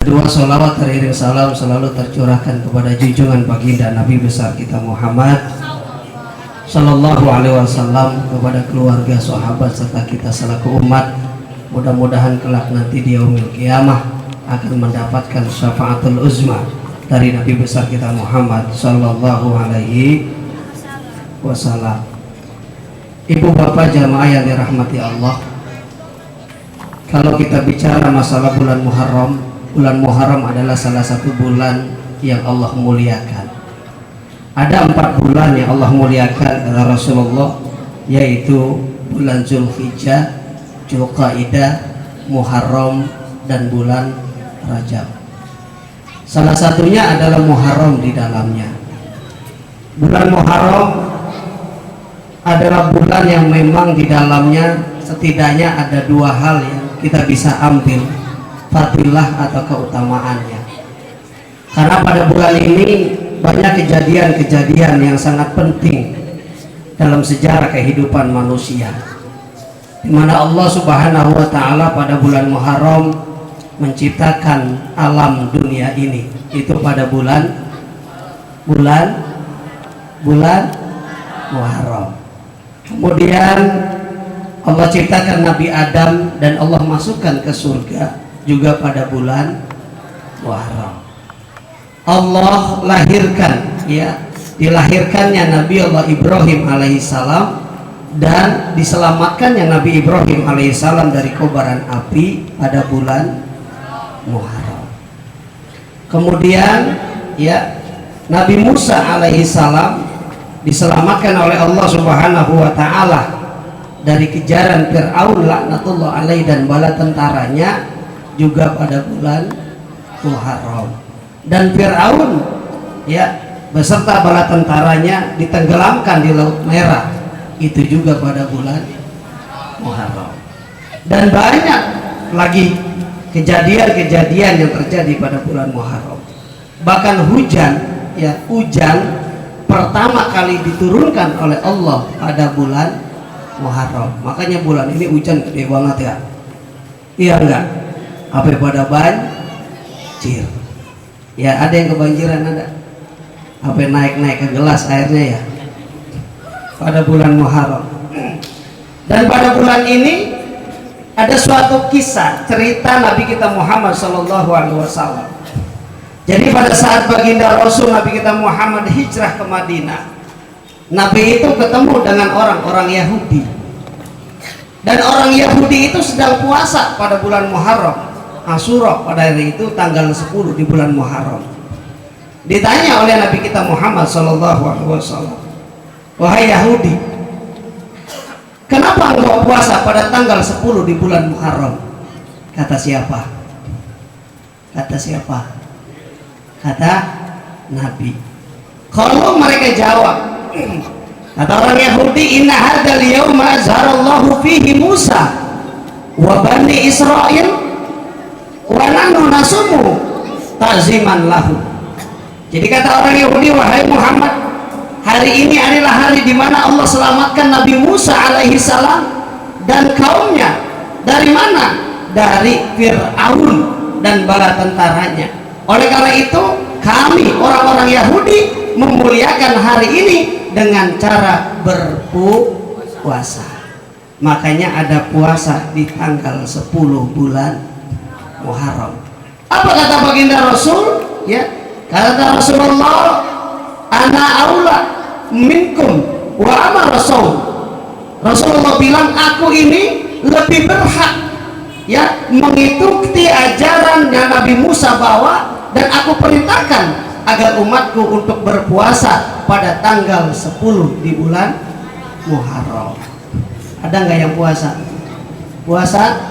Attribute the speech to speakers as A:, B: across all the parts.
A: Dua sholawat teriring salam selalu tercurahkan kepada junjungan baginda Nabi besar kita Muhammad Sallallahu Alaihi Wasallam, kepada keluarga, sahabat serta kita selaku umat. Mudah-mudahan kelak nanti di yaumil qiyamah akan mendapatkan syafaatul uzma dari Nabi besar kita Muhammad Sallallahu Alaihi Wasallam. Ibu bapak jamaah yang dirahmati Allah, kalau kita bicara masalah bulan Muharram, bulan Muharram adalah salah satu bulan yang Allah muliakan. Ada 4 bulan yang Allah muliakan kata Rasulullah, yaitu bulan Zulhijjah, Dzulqa'dah, Muharram, dan bulan Rajab. Salah satunya adalah Muharram di dalamnya. Bulan Muharram adalah bulan yang memang di dalamnya setidaknya ada 2 hal yang kita bisa ambil fadilah atau keutamaannya. Karena pada bulan ini banyak kejadian-kejadian yang sangat penting dalam sejarah kehidupan manusia, di mana Allah Subhanahu wa taala pada bulan Muharram menciptakan alam dunia ini. Itu pada bulan Muharram. Kemudian Allah ciptakan Nabi Adam dan Allah masukkan ke surga juga pada bulan Muharram. Allah lahirkan, dilahirkannya Nabi Allah Ibrahim alaihissalam dan diselamatkannya Nabi Ibrahim alaihissalam dari kobaran api pada bulan Muharram. Kemudian Nabi Musa alaihissalam diselamatkan oleh Allah Subhanahu wa taala dari kejaran Fir'aun laknatullah alaih dan bala tentaranya juga pada bulan Muharram. Dan Fir'aun beserta bala tentaranya ditenggelamkan di Laut Merah, itu juga pada bulan Muharram. Dan banyak lagi kejadian-kejadian yang terjadi pada bulan Muharram. Bahkan hujan pertama kali diturunkan oleh Allah pada bulan Muharram. Makanya bulan ini hujan gede banget ya. Iya enggak? Apa pada banjir? Ya ada yang kebanjiran, ada. Apa naik-naik ke gelas airnya ya. Pada bulan Muharram. Dan pada bulan ini ada suatu kisah cerita Nabi kita Muhammad Sallallahu Alaihi Wasallam. Jadi pada saat baginda Rasul Nabi kita Muhammad hijrah ke Madinah, Nabi itu ketemu dengan orang-orang Yahudi. Dan orang Yahudi itu sedang puasa pada bulan Muharram, Asyura pada hari itu tanggal 10 di bulan Muharram. Ditanya oleh Nabi kita Muhammad Sallallahu Alaihi Wasallam, wahai Yahudi, kenapa engkau puasa pada tanggal 10 di bulan Muharram? Kata siapa? Kata Nabi. Kalau mereka jawab, kata orang Yahudi, inna hadzal yauma azharallahu fihi Musa wa bani Israil wa nahnu nasumu ta'ziman lahu. Jadi kata orang Yahudi, wahai Muhammad, hari ini adalah hari di mana Allah selamatkan Nabi Musa alaihi salam dan kaumnya. Dari mana? Dari Fir'aun dan bala tentaranya. Oleh karena itu kami orang-orang Yahudi memuliakan hari ini dengan cara berpuasa. Makanya ada puasa di tanggal 10 bulan Muharram. Apa kata baginda Rasul? Kata Rasulullah, ana aula minkum wa ama rasul. Rasulullah bilang, aku ini lebih berhak mengikuti ajaran yang Nabi Musa bawa, dan aku perintahkan agar umatku untuk berpuasa pada tanggal 10 di bulan Muharram. Ada nggak yang puasa? Puasa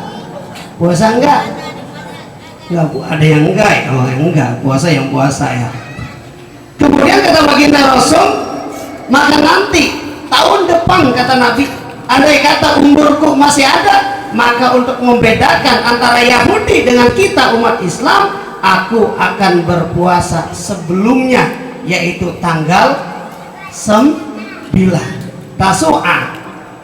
A: enggak? Enggak, ada yang enggak. Kalau yang enggak, puasa yang puasa ya. Kemudian kata baginda Rasul, maka nanti tahun depan kata Nabi, andai kata umurku masih ada, maka untuk membedakan antara Yahudi dengan kita umat Islam, aku akan berpuasa sebelumnya, yaitu tanggal 9 Tasu'a.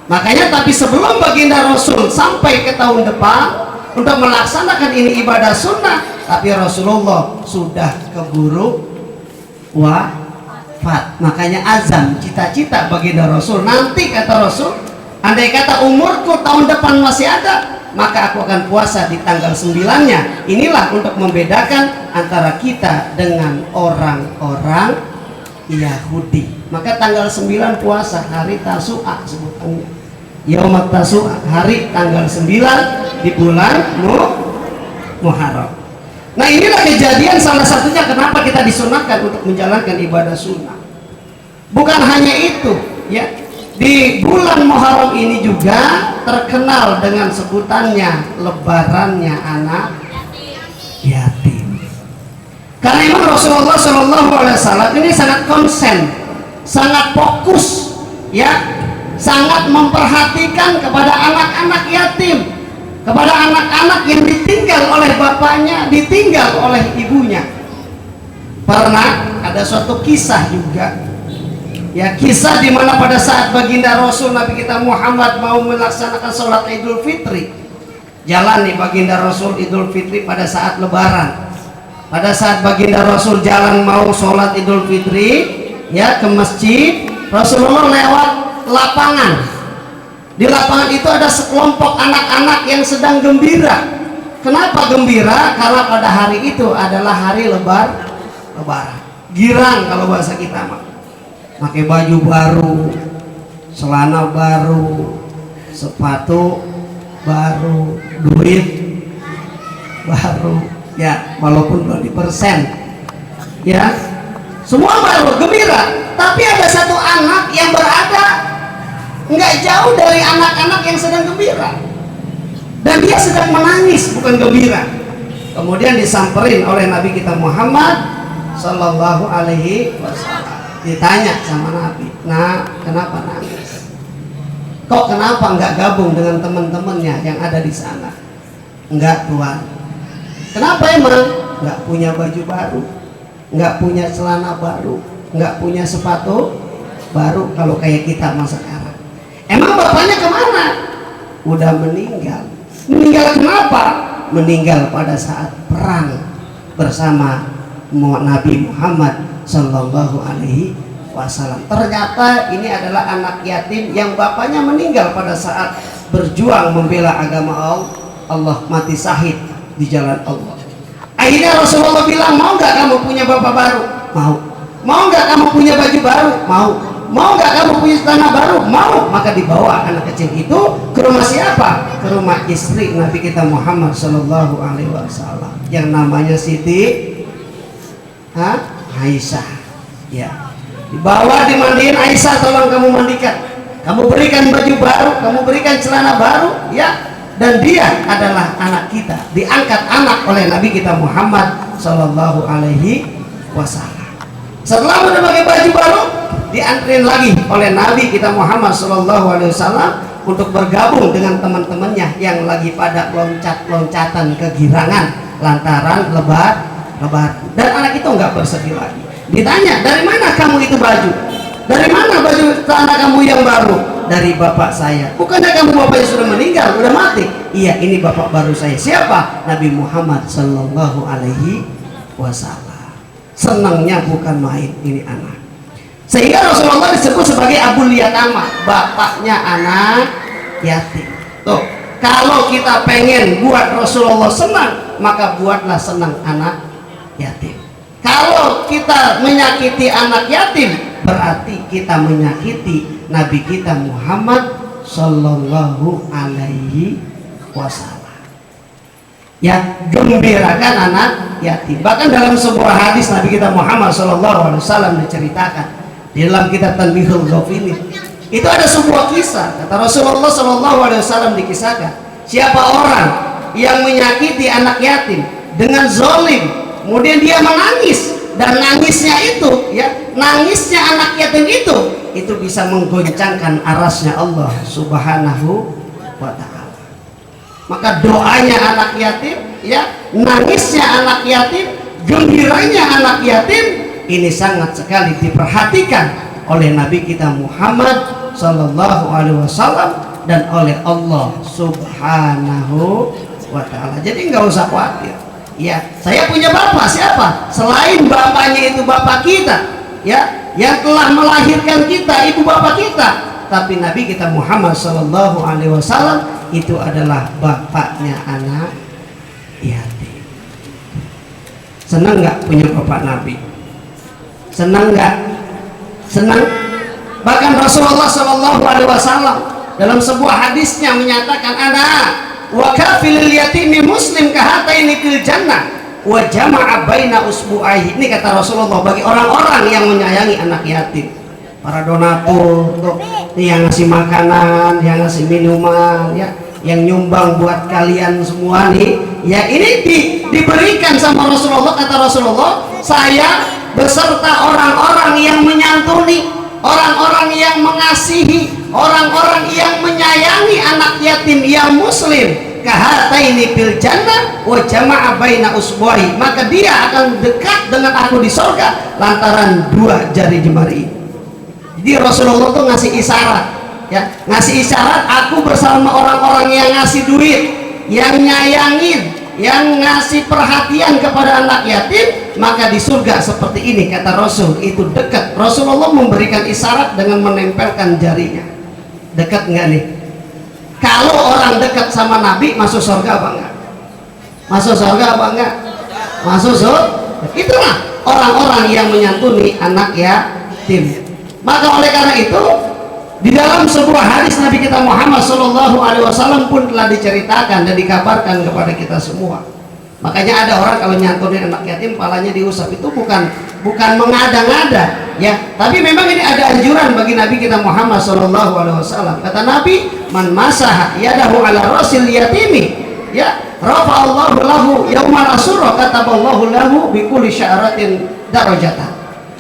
A: Makanya tapi sebelum baginda Rasul sampai ke tahun depan untuk melaksanakan ini ibadah sunnah, tapi Rasulullah sudah keburu wafat. Makanya azam, cita-cita baginda Rasul, nanti kata Rasul, andai kata umurku tahun depan masih ada, maka aku akan puasa di tanggal 9-nya. Inilah untuk membedakan antara kita dengan orang-orang Yahudi. Maka tanggal 9 puasa, hari Tasu'a sebutannya, Yaumat Tasu'a, hari tanggal 9 di bulan Muharram. Nah, inilah kejadian salah satunya kenapa kita disunahkan untuk menjalankan ibadah sunnah. Bukan hanya itu, ya, di bulan Muharram ini juga terkenal dengan sebutannya lebarannya anak yatim. Karena memang Rasulullah SAW ini sangat konsen, sangat fokus, ya, sangat memperhatikan kepada anak-anak yatim, kepada anak-anak yang ditinggal oleh bapaknya, ditinggal oleh ibunya. Pernah ada suatu kisah juga, ya, kisah di mana pada saat baginda Rasul Nabi kita Muhammad mau melaksanakan sholat Idul Fitri, jalan nih baginda Rasul Idul Fitri pada saat Lebaran. Pada saat baginda Rasul jalan mau sholat Idul Fitri, ya, ke masjid, Rasulullah lewat lapangan. Di lapangan itu ada sekelompok anak-anak yang sedang gembira. Kenapa gembira? Karena pada hari itu adalah hari lebaran. Girang kalau bahasa kita mah. Pakai baju baru, celana baru, sepatu baru, duit baru, ya, walaupun 20%, ya, semua baru, gembira. Tapi ada satu anak yang berada nggak jauh dari anak-anak yang sedang gembira, dan dia sedang menangis, bukan gembira. Kemudian disamperin oleh Nabi kita Muhammad Sallallahu Alaihi Wasallam. Ditanya sama Nabi, nah, kenapa nangis? Kok kenapa nggak gabung dengan teman-temannya yang ada di sana? Enggak, Tuhan. Kenapa emang? Nggak punya baju baru, nggak punya celana baru, nggak punya sepatu baru. Kalau kayak kita masa sekarang. Emang bapaknya kemana? Udah meninggal. Meninggal kenapa? Meninggal pada saat perang bersama Nabi Muhammad Sallallahu Alaihi Wasallam. Ternyata ini adalah anak yatim yang bapaknya meninggal pada saat berjuang membela agama Allah, mati syahid di jalan Allah. Akhirnya Rasulullah bilang, mau nggak kamu punya bapak baru? Mau. Mau nggak kamu punya baju baru? Mau. Mau nggak kamu punya tanah baru? Mau. Maka dibawa anak kecil itu ke rumah siapa? Ke rumah istri Nabi kita Muhammad Sallallahu Alaihi Wasallam yang namanya Siti Aisyah, ya. Dibawa, dimandiin. Aisyah, tolong kamu mandikan, kamu berikan baju baru, kamu berikan celana baru, ya. Dan dia adalah anak kita, diangkat anak oleh Nabi kita Muhammad Sallallahu Alaihi Wasallam. Setelah udah pakai baju baru, dianterin lagi oleh Nabi kita Muhammad Sallallahu Alaihi Wasallam untuk bergabung dengan teman-temannya yang lagi pada loncat-loncatan kegirangan lantaran lebaran. Dan anak itu nggak bersedih lagi. Ditanya, dari mana kamu itu baju? Dari mana baju celana kamu yang baru? Dari bapak saya. Bukannya kamu bapaknya sudah meninggal, sudah mati? Iya, ini bapak baru saya. Siapa? Nabi Muhammad Sallallahu Alaihi Wasallam. Senangnya bukan main ini anak. Sehingga Rasulullah disebut sebagai Abul Yatamah, bapaknya anak yatim. Tuh, kalau kita pengen buat Rasulullah senang, maka buatlah senang anak yatim. Kalau kita menyakiti anak yatim, berarti kita menyakiti Nabi kita Muhammad Sallallahu Alaihi Wasallam. Ya, gembirakan anak yatim. Bahkan dalam sebuah hadis Nabi kita Muhammad Sallallahu Alaihi Wasallam diceritakan di dalam kitab Tanbihul Ghafilin, itu ada sebuah kisah. Kata Rasulullah Sallallahu Alaihi Wasallam, dikisahkan, siapa orang yang menyakiti anak yatim dengan zalim, kemudian dia menangis, dan nangisnya itu, ya, nangisnya anak yatim itu bisa menggoncangkan arasnya Allah Subhanahu wa Ta'ala. Maka doanya anak yatim, ya, nangisnya anak yatim, gembiranya anak yatim, ini sangat sekali diperhatikan oleh Nabi kita Muhammad Sallallahu Alaihi Wasallam dan oleh Allah Subhanahu wa Ta'ala. Jadi nggak usah khawatir. Ya, saya punya bapak, siapa? Selain bapaknya itu bapak kita, ya, yang telah melahirkan kita, ibu bapak kita. Tapi Nabi kita Muhammad Sallallahu Alaihi Wasallam itu adalah bapaknya anak yatim. Senang nggak punya bapak Nabi? Senang nggak? Senang. Bahkan Rasulullah Sallallahu Alaihi Wasallam dalam sebuah hadisnya menyatakan, anak wa kafilil yatimi muslim kahataini fil jannah wa jama'a baina usbu'aihi. Ini kata Rasulullah bagi orang-orang yang menyayangi anak yatim, para donatur tuh, yang ngasih makanan, yang ngasih minuman, ya, yang nyumbang buat kalian semua nih, ya, ini diberikan sama Rasulullah. Kata Rasulullah, saya beserta orang-orang yang menyantuni, orang-orang yang mengasihi, orang-orang yang menyayangi anak yatim yang muslim, kahataini fil jannah wa jama'a baina usbu'i, maka dia akan dekat dengan aku di surga lantaran dua jari jemari. Jadi Rasulullah tuh ngasih isyarat, ya, ngasih isyarat, aku bersama orang-orang yang ngasih duit, yang nyayangin, yang ngasih perhatian kepada anak yatim, maka di surga seperti ini, kata Rasul, itu dekat. Rasulullah memberikan isyarat dengan menempelkan jarinya. Dekat nggak nih? Kalau orang dekat sama Nabi masuk surga apa enggak? Masuk surga apa enggak? Masuk surga. Itulah orang-orang yang menyantuni anak yatim. Maka oleh karena itu, di dalam sebuah hadis Nabi kita Muhammad Sallallahu Alaihi Wasallam pun telah diceritakan dan dikabarkan kepada kita semua. Makanya ada orang kalau nyantunin anak yatim palanya diusap, itu bukan mengada-ngada, ya, tapi memang ini ada anjuran bagi Nabi kita Muhammad Sallallahu Alaihi Wasallam. Kata Nabi, man masaha yadahu ala rasil yatimi, ya, rafa'allahu lahu yaumal asyura, kataballahu lahu bi kulli sya'ratin darajatan.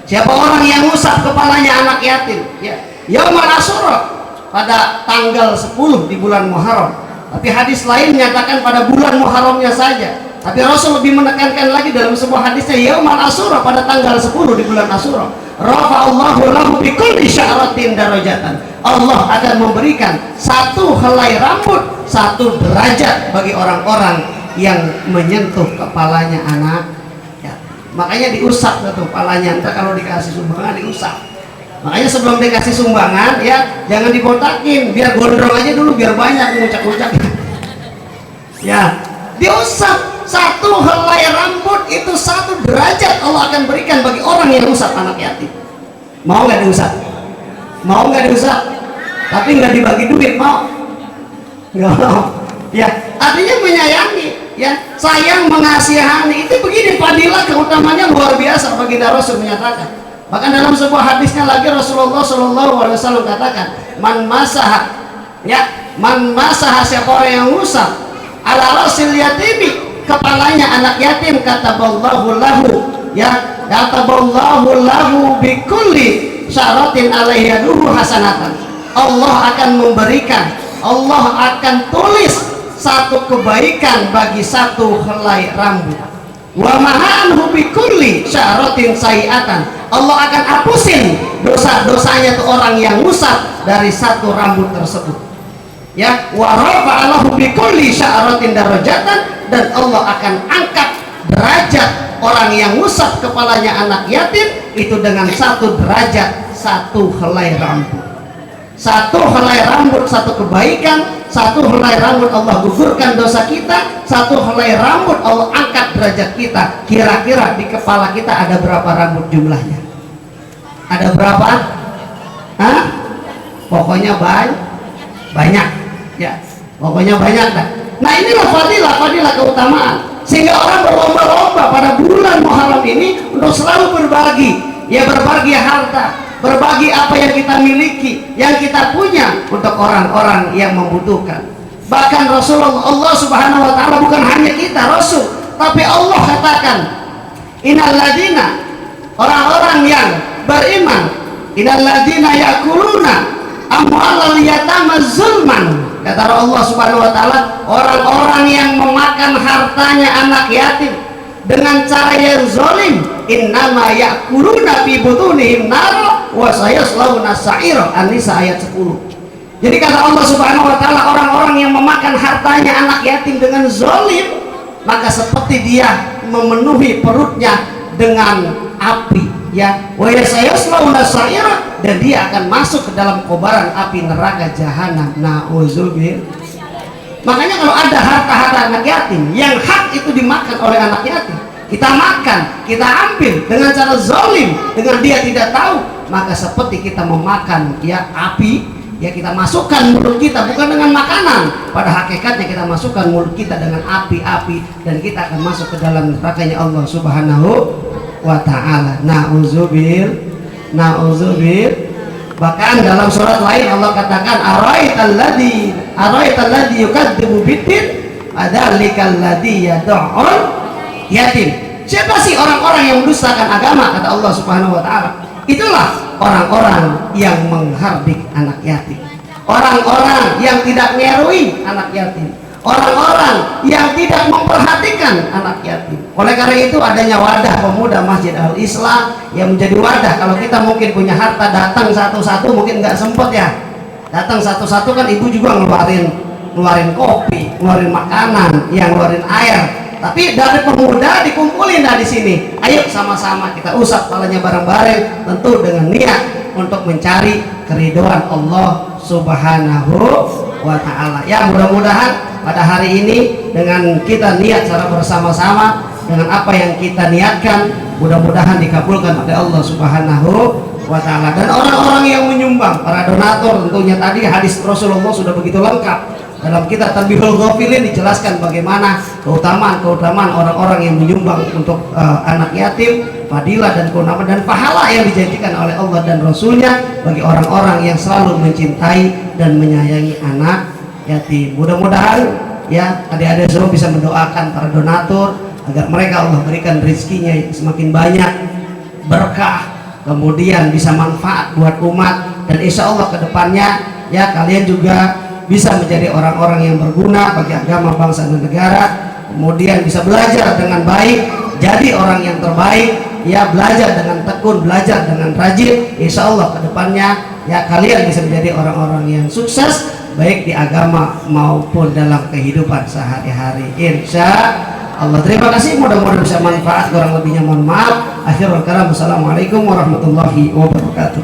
A: Siapa orang yang usap kepalanya anak yatim, ya, yaumal asyura, pada tanggal 10 di bulan Muharram. Tapi hadis lain menyatakan pada bulan Muharramnya saja. Tapi Rasul lebih menekankan lagi dalam sebuah hadisnya, yaumal asyura, pada tanggal 10 di bulan Asyura, rafa'allahu lahu bi kulli sya'ratin darajatan. Allah akan memberikan satu helai rambut, satu derajat bagi orang-orang yang menyentuh kepalanya anak yatim. Makanya diusap tuh kepalanya, entah kalau dikasih sumbangan diusap. Makanya sebelum dikasih sumbangan, ya, jangan dibotakin, biar gondrong aja dulu, biar banyak ngucak-ngucak. Ya, diusap. Satu helai rambut itu satu derajat Allah akan berikan bagi orang yang usap anak yatim. Mau nggak diusap? Mau nggak diusap? Tapi nggak dibagi duit, mau? Nggak mau. Ya, artinya menyayangi, ya, sayang, mengasihani. Itu begini, fadilah keutamanya luar biasa. Baginda Rasul menyatakan. Bahkan dalam sebuah hadisnya lagi Rasulullah Shallallahu Alaihi Wasallam katakan, man masaha, ya, man masaha, siapa orang yang usap ala rasil yatimi, kepalanya anak yatim, kataballahu lahu, ya, kataballahu lahu bi kulli syaratin alaihi yaduhu hasanatan. Allah akan memberikan, Allah akan tulis satu kebaikan bagi satu helai rambut. Wa ma'anhu bi kulli syaratin sayiatan. Allah akan hapusin dosa-dosanya tuh orang yang usap dari satu rambut tersebut. Ya, wa rafa'alahu bi kulli sya'ratin darajatan, dan Allah akan angkat derajat orang yang usap kepalanya anak yatim itu dengan satu derajat, satu helai rambut. Satu helai rambut, satu kebaikan, satu helai rambut Allah gugurkan dosa kita, satu helai rambut Allah angkat derajat kita. Kira-kira di kepala kita ada berapa rambut jumlahnya? Ada berapa? Hah? Pokoknya banyak, ya, pokoknya banyak dah. Nah, inilah fadilah keutamaan, sehingga orang berlomba-lomba pada bulan Muharram ini untuk selalu berbagi, ya, berbagi harta, berbagi apa yang kita miliki, yang kita punya untuk orang-orang yang membutuhkan. Bahkan Rasulullah, Allah Subhanahu Wa Taala, bukan hanya kita Rasul, tapi Allah katakan, innal ladina, orang-orang yang beriman, innal ladina yakuluna amwalal yatama zulman, kata Allah Subhanahu Wa Taala, orang-orang yang memakan hartanya anak yatim dengan cara yang zalim, innama yakuluna fi butunihim nar wa sayaslawna sa'ira. An-Nisa ayat 10. Jadi kata Allah Subhanahu Wa Taala, orang-orang yang memakan hartanya anak yatim dengan zalim, maka seperti dia memenuhi perutnya dengan api, ya, wa yaslauna sa'ira, dan dia akan masuk ke dalam kobaran api neraka jahanam. Nauzubillah. Makanya kalau ada harta-harta anak yatim yang hak itu dimakan oleh anak yatim, kita makan, kita ambil dengan cara zalim, dengan dia tidak tahu, maka seperti kita memakan ya api, ya kita masukkan mulut kita bukan dengan makanan, pada hakikatnya kita masukkan mulut kita dengan api-api, dan kita akan masuk ke dalam nerakanya Allah Subhanahu wa ta'ala. Nauzubillah. Bahkan dalam surat lain Allah katakan, araital ladzi yukadzibu biddin adzalikal ladzi yad'ul yatim. Siapa sih orang-orang yang mendustakan agama, kata Allah Subhanahu wa ta'ala? Itulah orang-orang yang menghardik anak yatim, orang-orang yang tidak ngerui anak yatim, orang-orang yang tidak memperhatikan anak yatim. Oleh karena itu adanya wadah pemuda Masjid Al-Islam yang menjadi wadah. Kalau kita mungkin punya harta, datang satu-satu mungkin nggak sempet ya, datang satu-satu kan ibu juga ngeluarin kopi, ngeluarin makanan, yang ngeluarin air. Tapi dari pemuda dikumpulin di sini. Ayo sama-sama kita usap kepalanya bareng-bareng, tentu dengan niat untuk mencari keridhaan Allah Subhanahu wa ta'ala. Ya, mudah-mudahan pada hari ini dengan kita niat secara bersama-sama, dengan apa yang kita niatkan, mudah-mudahan dikabulkan oleh Allah Subhanahu wa ta'ala. Dan orang-orang yang menyumbang, para donatur, tentunya tadi hadis Rasulullah sudah begitu lengkap. Dalam kitab Tanbihul Ghafilin dijelaskan bagaimana keutamaan orang-orang yang menyumbang untuk anak yatim, fadilah dan keutamaan dan pahala yang dijanjikan oleh Allah dan Rasulnya bagi orang-orang yang selalu mencintai dan menyayangi anak yatim. Mudah-mudahan ya adik-adik semua bisa mendoakan para donatur agar mereka Allah berikan rezekinya semakin banyak, berkah, kemudian bisa manfaat buat umat, dan insya Allah kedepannya ya kalian juga bisa menjadi orang-orang yang berguna bagi agama, bangsa dan negara, kemudian bisa belajar dengan baik, jadi orang yang terbaik, ya belajar dengan tekun, belajar dengan rajin. Insya Allah kedepannya ya kalian bisa menjadi orang-orang yang sukses baik di agama maupun dalam kehidupan sehari-hari, insya Allah. Terima kasih, mudah-mudahan bisa manfaat, kurang lebihnya mohon maaf. Akhirul kalam, wassalamualaikum warahmatullahi wabarakatuh.